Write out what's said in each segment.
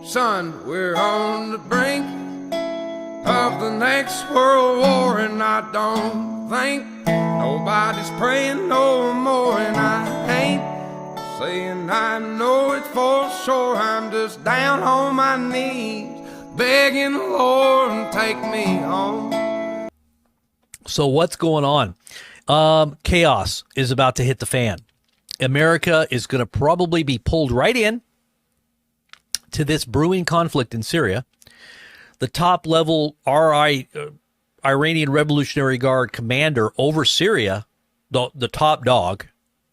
Son, we're on the brink of the next world war, and I don't think nobody's praying no more, and I ain't saying I know it for sure. I'm just down on my knees begging the Lord to take me home. So what's going on? Chaos is about to hit the fan. America is going to probably be pulled right in to this brewing conflict in Syria. The top level Iranian Revolutionary Guard commander over Syria, the top dog,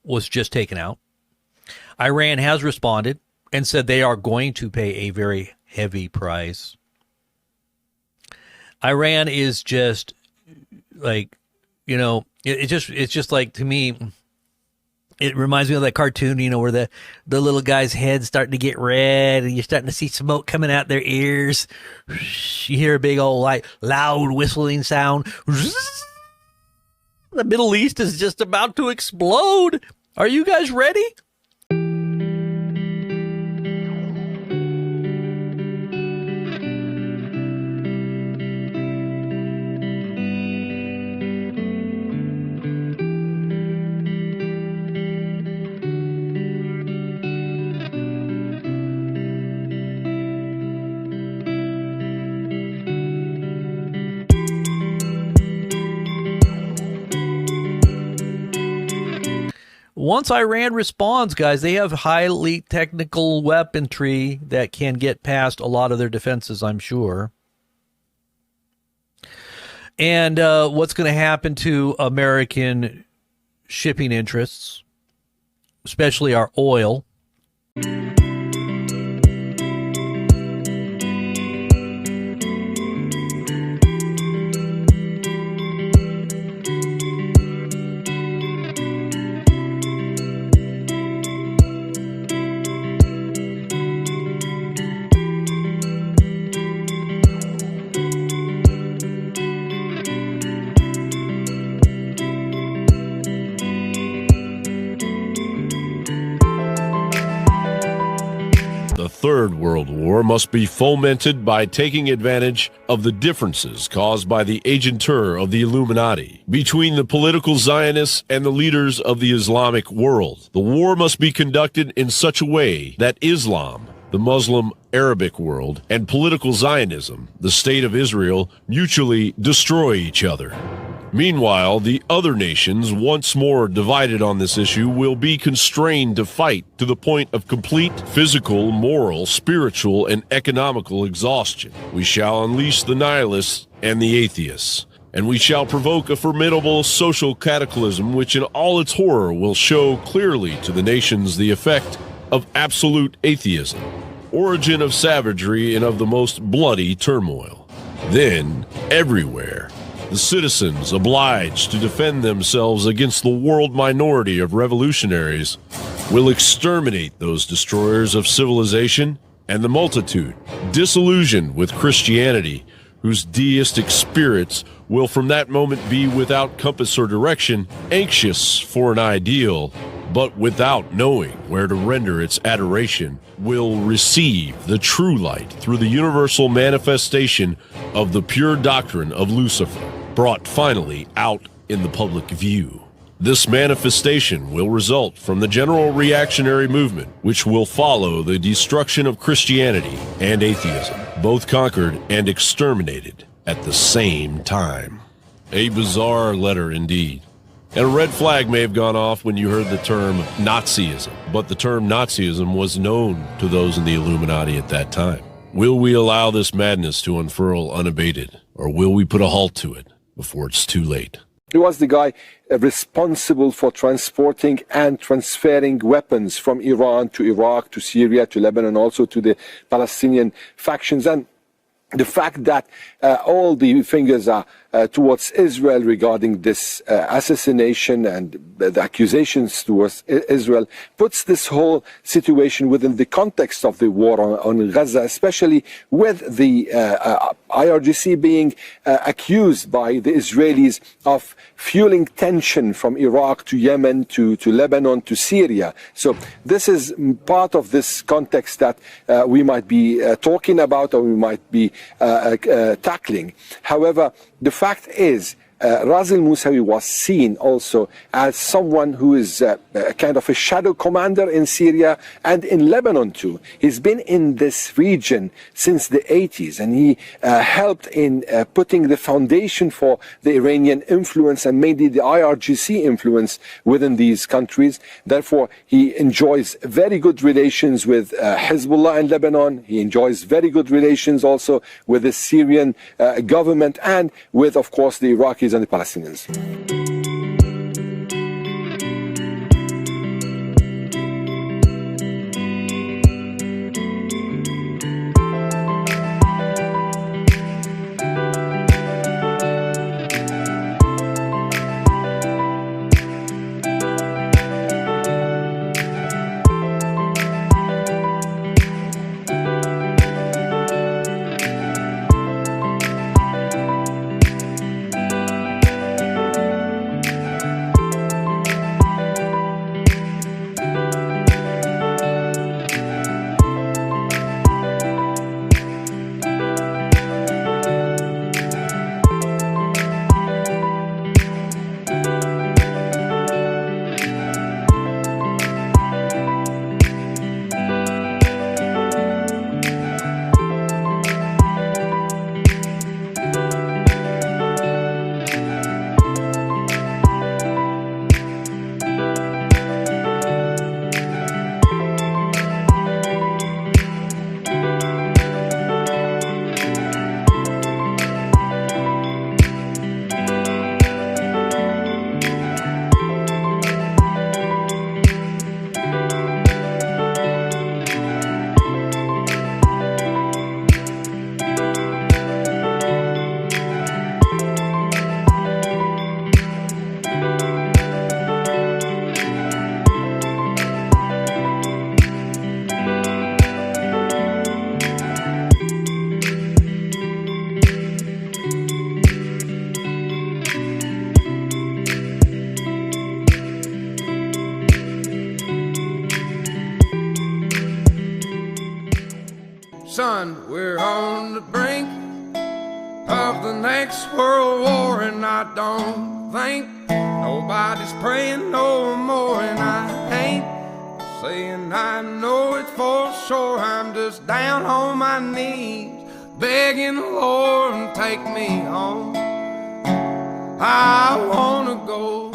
was just taken out. Iran has responded and said they are going to pay a very heavy price. Iran is just like, you know, it's just like, to me, it reminds me of that cartoon, you know, where the little guy's head's starting to get red and you're starting to see smoke coming out their ears. You hear a big old, like, loud whistling sound. The Middle East is just about to explode. Are you guys ready? Once Iran responds, guys, they have highly technical weaponry that can get past a lot of their defenses, I'm sure. And what's going to happen to American shipping interests, especially our oil? The Third World War must be fomented by taking advantage of the differences caused by the agentur of the Illuminati between the political Zionists and the leaders of the Islamic world. The war must be conducted in such a way that Islam, the Muslim Arabic world, and political Zionism, the State of Israel, mutually destroy each other. Meanwhile, the other nations, once more divided on this issue, will be constrained to fight to the point of complete physical, moral, spiritual, and economical exhaustion. We shall unleash the nihilists and the atheists, and we shall provoke a formidable social cataclysm which in all its horror will show clearly to the nations the effect of absolute atheism, origin of savagery and of the most bloody turmoil. Then, everywhere, the citizens obliged to defend themselves against the world minority of revolutionaries will exterminate those destroyers of civilization, and the multitude, disillusioned with Christianity, whose deistic spirits will from that moment be without compass or direction, anxious for an ideal, but without knowing where to render its adoration, will receive the true light through the universal manifestation of the pure doctrine of Lucifer, brought finally out in the public view. This manifestation will result from the general reactionary movement, which will follow the destruction of Christianity and atheism, both conquered and exterminated at the same time. A bizarre letter indeed. And a red flag may have gone off when you heard the term Nazism, but the term Nazism was known to those in the Illuminati at that time. Will we allow this madness to unfurl unabated, or will we put a halt to it before it's too late? He was the guy responsible for transporting and transferring weapons from Iran to Iraq to Syria to Lebanon, also to the Palestinian factions. And the fact that all the fingers are towards Israel regarding this assassination and the accusations towards Israel puts this whole situation within the context of the war on Gaza, especially with the IRGC being accused by the Israelis of fueling tension from Iraq to Yemen to Lebanon to Syria. So this is part of this context that we might be talking about, or we might be tackling. However, the fact is, Razi al-Mousavi was seen also as someone who is kind of a shadow commander in Syria and in Lebanon too. He's been in this region since the 80s, and he helped in putting the foundation for the Iranian influence and mainly the IRGC influence within these countries. Therefore, he enjoys very good relations with Hezbollah in Lebanon. He enjoys very good relations also with the Syrian government and with, of course, the Iraqis and the Palestinians. Son, we're on the brink of the next world war, and I don't think nobody's praying no more. And I ain't saying I know it for sure. I'm just down on my knees begging the Lord to take me home. I wanna go